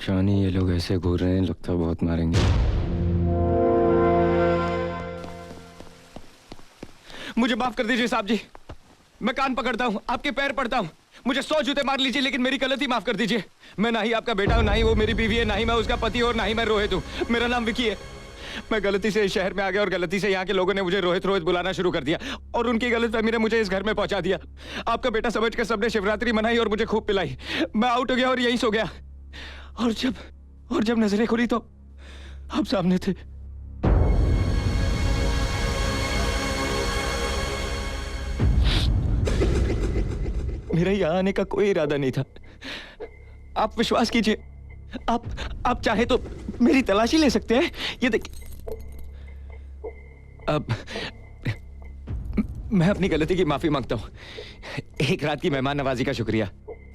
शानी, ये लोग ऐसे घूर रहे हैं, लगता है बहुत मारेंगे। मुझे माफ कर दीजिए साहब जी, मैं कान पकड़ता हूँ, आपके पैर पड़ता हूँ। मुझे 100 जूते मार लीजिए, लेकिन मेरी गलती माफ कर दीजिए। मैं ना ही आपका बेटा हूँ, ना ही वो मेरी बीवी है, ना ही मैं उसका पति और ना ही मैं रोहित हूँ। मेरा नाम विकी है। मैं गलती से इस शहर में आ गया और गलती से यहाँ के लोगों ने मुझे रोहित रोहित बुलाना शुरू कर दिया और उनकी गलतफहमी ने मुझे इस घर में पहुंचा दिया। आपका बेटा समझकर सबने शिवरात्रि मनाई और मुझे खूब पिलाई। मैं आउट हो गया और यहीं सो गया। और जब नजरें खुली तो आप सामने थे। मेरा यहाँ आने का कोई इरादा नहीं था। आप विश्वास कीजिए, आप चाहे तो मेरी तलाशी ले सकते हैं। ये देखिए, अब मैं अपनी गलती की माफी मांगता हूँ। एक रात की मेहमान नवाजी का शुक्रिया।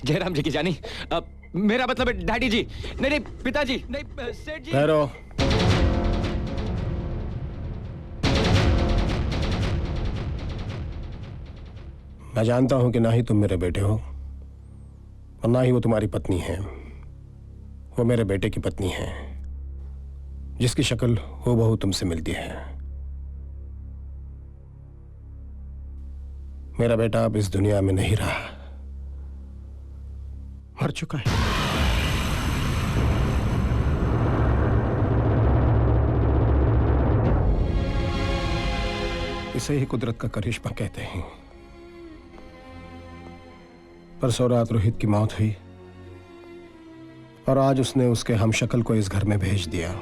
जयराम जी की जानी, अब मेरा मतलब है डैडी जी, नहीं पिताजी, नहीं सेठ जी। ठहरो। मैं जानता हूं कि ना ही तुम मेरे बेटे हो और ना ही वो तुम्हारी पत्नी है। वो मेरे बेटे की पत्नी है, जिसकी शक्ल हूबहू तुमसे मिलती है। मेरा बेटा अब इस दुनिया में नहीं रहा, मर चुका है। इसे ही कुदरत का करिश्मा कहते हैं। परसों रात रोहित की मौत हुई और आज उसने उसके हमशक्ल को इस घर में भेज दिया।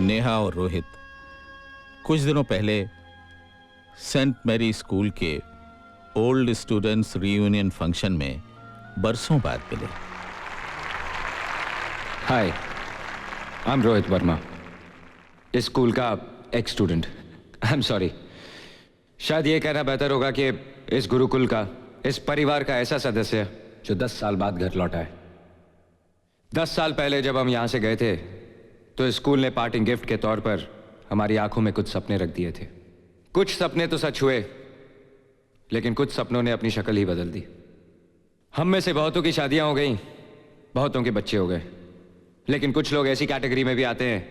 नेहा और रोहित कुछ दिनों पहले सेंट मैरी स्कूल के ओल्ड स्टूडेंट्स रियूनियन फंक्शन में बरसों बाद मिले। हाय, आई एम रोहित वर्मा, इस स्कूल का x student. I am sorry, शायद ये कहना बेहतर होगा कि इस गुरुकुल का, इस परिवार का ऐसा सदस्य जो 10 साल बाद घर लौटा है। 10 साल पहले जब हम यहां से गए थे तो स्कूल ने पार्टिंग गिफ्ट के तौर पर हमारी आंखों में कुछ सपने रख दिए थे। कुछ सपने तो सच हुए, लेकिन कुछ सपनों ने अपनी शक्ल ही बदल दी। हम में से बहुतों की शादियां हो गई, बहुतों के बच्चे हो गए, लेकिन कुछ लोग ऐसी कैटेगरी में भी आते हैं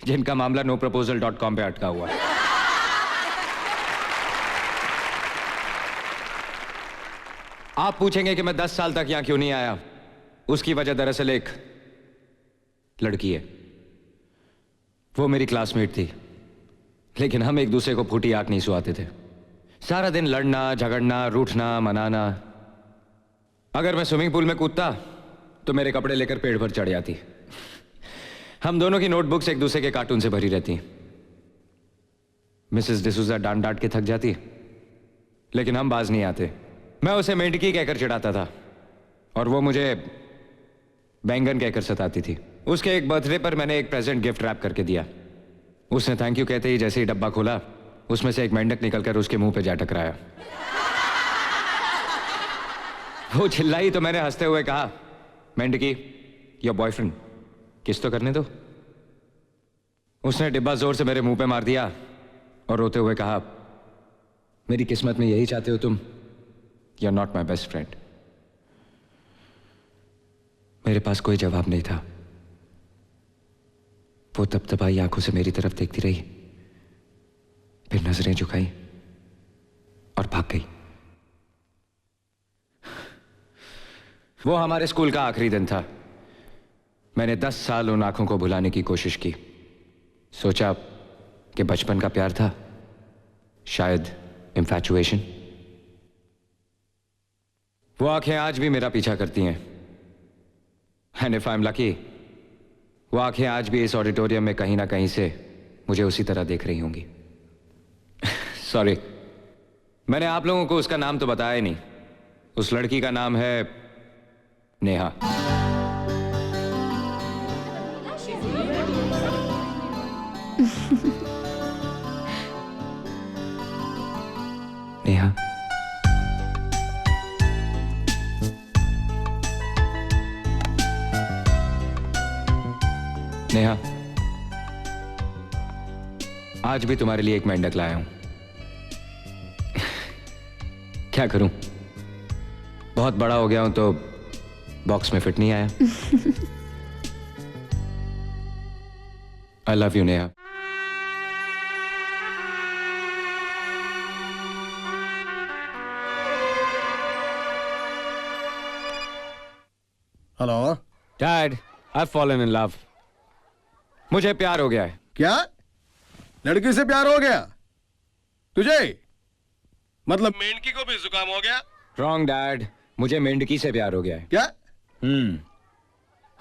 जिनका मामला noproposal.com पे अटका हुआ है। आप पूछेंगे कि मैं 10 साल तक यहां क्यों नहीं आया। उसकी वजह दरअसल एक लड़की है। वो मेरी क्लासमेट थी, लेकिन हम एक दूसरे को फूटी आंख नहीं सुहाते थे। सारा दिन लड़ना, झगड़ना, रूठना, मनाना। अगर मैं स्विमिंग पूल में कूदता तो मेरे कपड़े लेकर पेड़ पर चढ़ जाती। हम दोनों की नोटबुक्स एक दूसरे के कार्टून से भरी रहती। मिसेस डिसूजा डांट डांट के थक जाती, लेकिन हम बाज नहीं आते। मैं उसे मेंढकी कहकर चिढ़ाता था और वो मुझे बैंगन कहकर सताती थी। उसके एक बर्थडे पर मैंने एक प्रेजेंट गिफ्ट रैप करके दिया। उसने थैंक यू कहते ही जैसे ही डब्बा खोला, उसमें से एक मेंढक निकलकर उसके मुंह पे जा टकराया। वो चिल्लाई तो मैंने हंसते हुए कहा, मेंढकी, योर बॉयफ्रेंड, किस तो करने दो। उसने डिब्बा जोर से मेरे मुंह पे मार दिया और रोते हुए कहा, मेरी किस्मत में यही चाहते हो तुम? You are not my best friend. मेरे पास कोई जवाब नहीं था। वो तपतपाई आंखों से मेरी तरफ देखती रही, फिर नजरें झुकाई और भाग गई। वो हमारे स्कूल का आखिरी दिन था। मैंने 10 साल उन आंखों को भुलाने की कोशिश की। सोचा कि बचपन का प्यार था, शायद इंफैचुएशन। वो आंखें आज भी मेरा पीछा करती हैं। And if I am lucky, वो आंखें आज भी इस ऑडिटोरियम में कहीं ना कहीं से मुझे उसी तरह देख रही होंगी। सॉरी, मैंने आप लोगों को उसका नाम तो बताया ही नहीं। उस लड़की का नाम है नेहा। नेहा, नेहा, आज भी तुम्हारे लिए एक मेंढक लाया हूं। क्या करूं, बहुत बड़ा हो गया हूं तो बॉक्स में फिट नहीं आया। I love you Neha. Hello. Dad, I fallen in love. मुझे प्यार हो गया है। क्या? लड़की से प्यार हो गया तुझे? मतलब मेंढकी को भी जुकाम हो गया? रॉन्ग डैड, मुझे मेंढकी से प्यार हो गया है। क्या?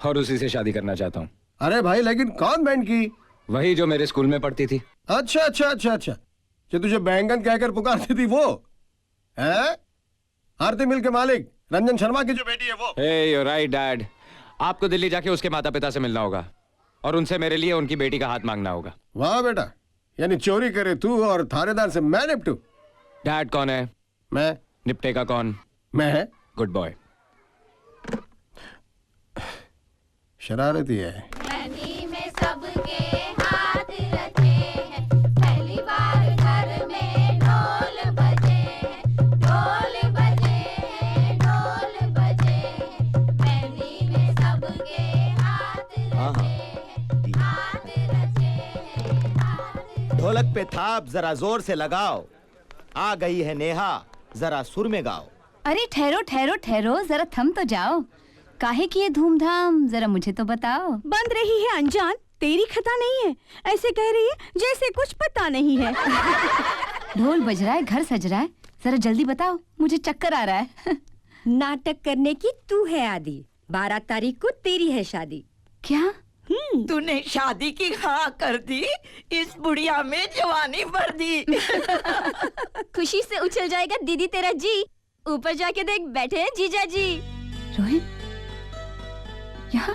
और उसी से शादी करना चाहता हूँ। अरे भाई, लेकिन कौन मेंढकी? वही जो मेरे स्कूल में पढ़ती थी। अच्छा अच्छा अच्छा अच्छा, जो तुझे बैंगन कहकर पुकारती थी वो है? आरती मिल के मालिक रंजन शर्मा की जो बेटी है वो? हे यू राइट डैड। आपको दिल्ली जाके उसके माता पिता से मिलना होगा और उनसे मेरे लिए उनकी बेटी का हाथ मांगना होगा। वाह बेटा, यानी चोरी करे तू और थानेदार से मैं निपटू? डैड कौन है? मैं। निपटेगा कौन? मैं है। Good boy. शरारती है। नैनी में सबके हाथ रचे हैं, पहली बार घर में ढोल बजे हैं, ढोल बजे हैं, ढोल बजे हैं, नैनी में सबके हाथ रचे हैं, हाथ रचे हैं, हाथ। ढोलक पे थाप जरा जोर से लगाओ, आ गई है नेहा, जरा सुर में गाओ। अरे ठहरो ठहरो ठहरो, जरा थम तो जाओ। काहे की ये धूमधाम, जरा मुझे तो बताओ। बंद रही है अनजान, तेरी खता नहीं है। ऐसे कह रही है जैसे कुछ पता नहीं है। ढोल बज रहा है, घर सज रहा है, जरा जल्दी बताओ, मुझे चक्कर आ रहा है। नाटक करने की तू है आदि, 12 तारीख को तेरी है शादी। क्या? तूने शादी की हाँ कर दी, इस बुढ़िया में जवानी भर दी। खुशी से उछल जाएगा दीदी तेरा जी, ऊपर जाके देख बैठे हैं जीजा जी। रोहित यहाँ?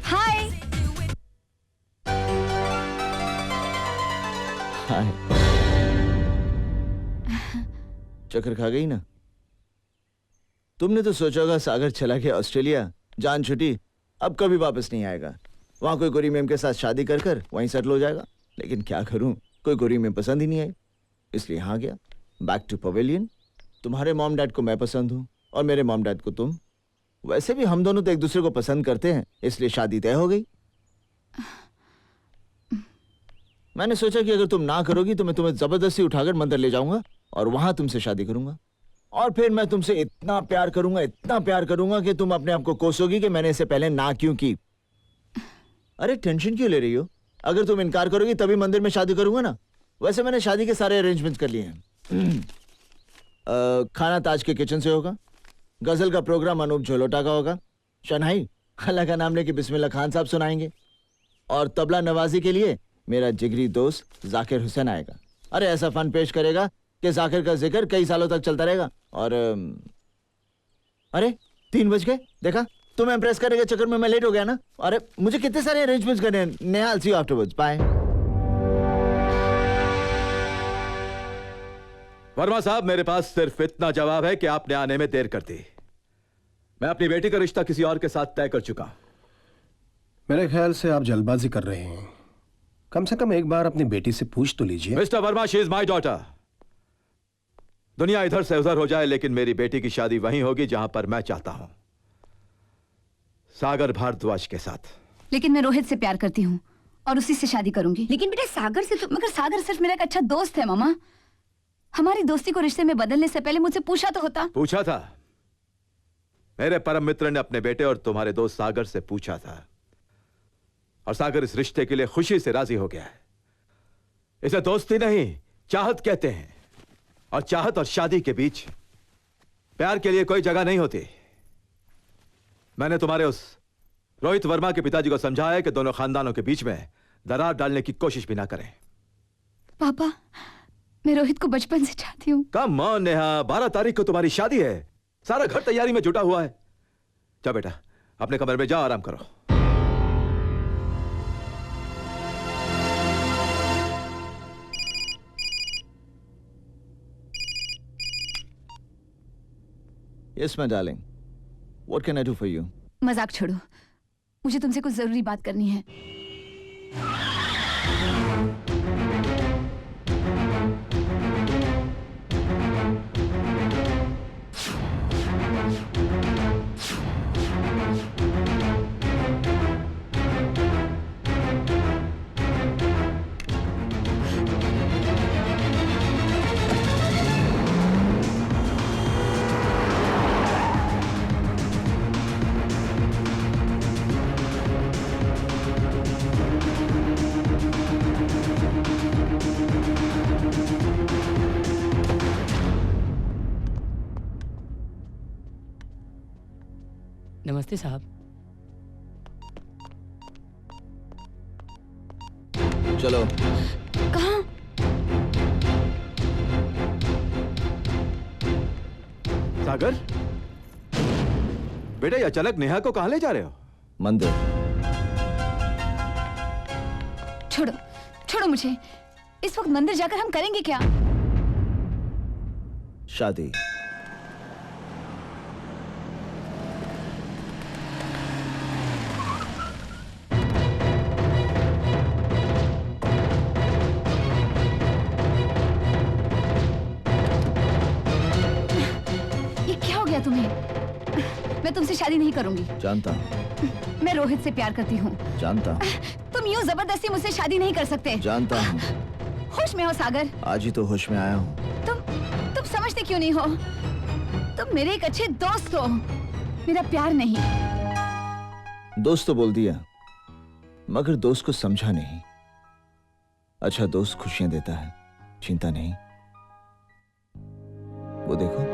हाय। चक्कर खा गई ना? तुमने तो सोचा होगा सागर चला गया ऑस्ट्रेलिया, जान छुटी, अब कभी वापस नहीं आएगा। वहां कोई गोरी मैम के साथ शादी कर कर वहीं सेटल हो जाएगा। लेकिन क्या करूं, कोई गोरी मैम पसंद ही नहीं आई, इसलिए यहाँ गया, बैक टू पवेलियन। तुम्हारे मॉम डैड को मैं पसंद हूँ और मेरे मॉम डैड को तुम। वैसे भी हम दोनों तो एक दूसरे को पसंद करते हैं, इसलिए शादी तय हो गई। मैंने सोचा कि अगर तुम ना करोगी तो मैं तुम्हें जबरदस्ती उठाकर मंदिर ले जाऊंगा और वहां तुमसे शादी करूंगा, और फिर मैं तुमसे इतना प्यार करूंगा कि तुम अपने आप को कोसोगी कि मैंने इससे पहले ना क्यों की। अरे टेंशन क्यों ले रही हो? अगर तुम इनकार करोगी तभी मंदिर में शादी करूंगा ना। वैसे मैंने शादी के सारे अरेंजमेंट्स कर लिए हैं। खाना ताज के किचन से होगा, गजल का प्रोग्राम अनूप झोलोटा का होगा, शनाई अल्लाह का नाम लेके बिस्मिल्लाह खान साहब सुनाएंगे, और तबला नवाजी के लिए मेरा जिगरी दोस्त जाकिर हुसैन आएगा। अरे ऐसा फन पेश करेगा कि जाकिर का जिक्र कई सालों तक चलता रहेगा। और अरे 3 बज गए, देखा? तुम्हें इम्प्रेस करने के चक्कर में मैं लेट हो गया ना। अरे मुझे कितने सारे अरेंजमेंट्स करने हैं। Neha, I'll see you afterwards. Bye. Verma साहब, मेरे पास सिर्फ इतना जवाब है कि आपने आने में देर कर दी। मैं अपनी बेटी का रिश्ता किसी और के साथ तय कर चुका हूं। मेरे ख्याल से आप जल्दबाजी कर रहे हैं। कम से कम एक बार अपनी बेटी से पूछ तो लीजिए। Mister Verma, she is my daughter. दुनिया इधर से उधर हो जाए, लेकिन मेरी बेटी की शादी वहीं होगी जहां पर मैं चाहता हूं, सागर भारद्वाज के साथ। लेकिन मैं रोहित से प्यार करती हूँ और उसी से शादी करूंगी। लेकिन बेटा सागर से तो। मगर सागर सिर्फ मेरा एक अच्छा दोस्त है मामा। हमारी दोस्ती को रिश्ते में बदलने से पहले मुझसे पूछा तो होता। पूछा था। मेरे परम मित्र ने अपने बेटे और तुम्हारे दोस्त सागर से पूछा था, और सागर इस रिश्ते के लिए खुशी से राजी हो गया है। इसे दोस्ती नहीं, चाहत कहते हैं, और चाहत और शादी के बीच प्यार के लिए कोई जगह नहीं होती। मैंने तुम्हारे उस रोहित वर्मा के पिताजी को समझाया है कि दोनों खानदानों के बीच में दरार डालने की कोशिश भी ना करें। पापा, मैं रोहित को बचपन से चाहती हूँ। कम ऑन नेहा, 12 तारीख को तुम्हारी शादी है, सारा घर तैयारी में जुटा हुआ है। जाओ बेटा, अपने कमरे में जाओ, आराम करो। Yes, my darling. What can I do for you? मजाक छोड़ो, मुझे तुमसे कुछ जरूरी बात करनी है। नमस्ते साहब। चलो। कहाँ? सागर, बेटा ये अचानक नेहा को कहां ले जा रहे हो? मंदिर। छोड़ो छोड़ो मुझे। इस वक्त मंदिर जाकर हम करेंगे क्या? शादी। ये क्या हो गया तुम्हें? मैं तुमसे शादी नहीं करूंगी। जानता हूं। मैं रोहित से प्यार करती हूँ। जानता हूं। तुम यूं जबरदस्ती मुझसे शादी नहीं कर सकते। जानता हूं। होश में हो सागर? आज ही तो होश में आया हूं। तुम समझते क्यों नहीं हो? तुम मेरे एक अच्छे दोस्त हो, मेरा प्यार नहीं। दोस्त तो बोल दिया, मगर दोस्त को समझा नहीं। अच्छा दोस्त खुशियां देता है, चिंता नहीं। वो देखो।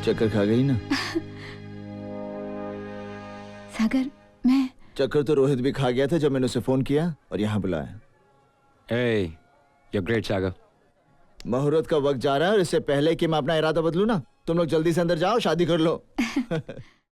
चक्कर खा गई ना? सागर, मैं चक्कर तो रोहित भी खा गया था जब मैंने उसे फोन किया और यहाँ बुलाया। Hey, you're great, Sagar. मुहूर्त का वक्त जा रहा है और इससे पहले कि मैं अपना इरादा बदलूं ना, तुम लोग जल्दी से अंदर जाओ, शादी कर लो।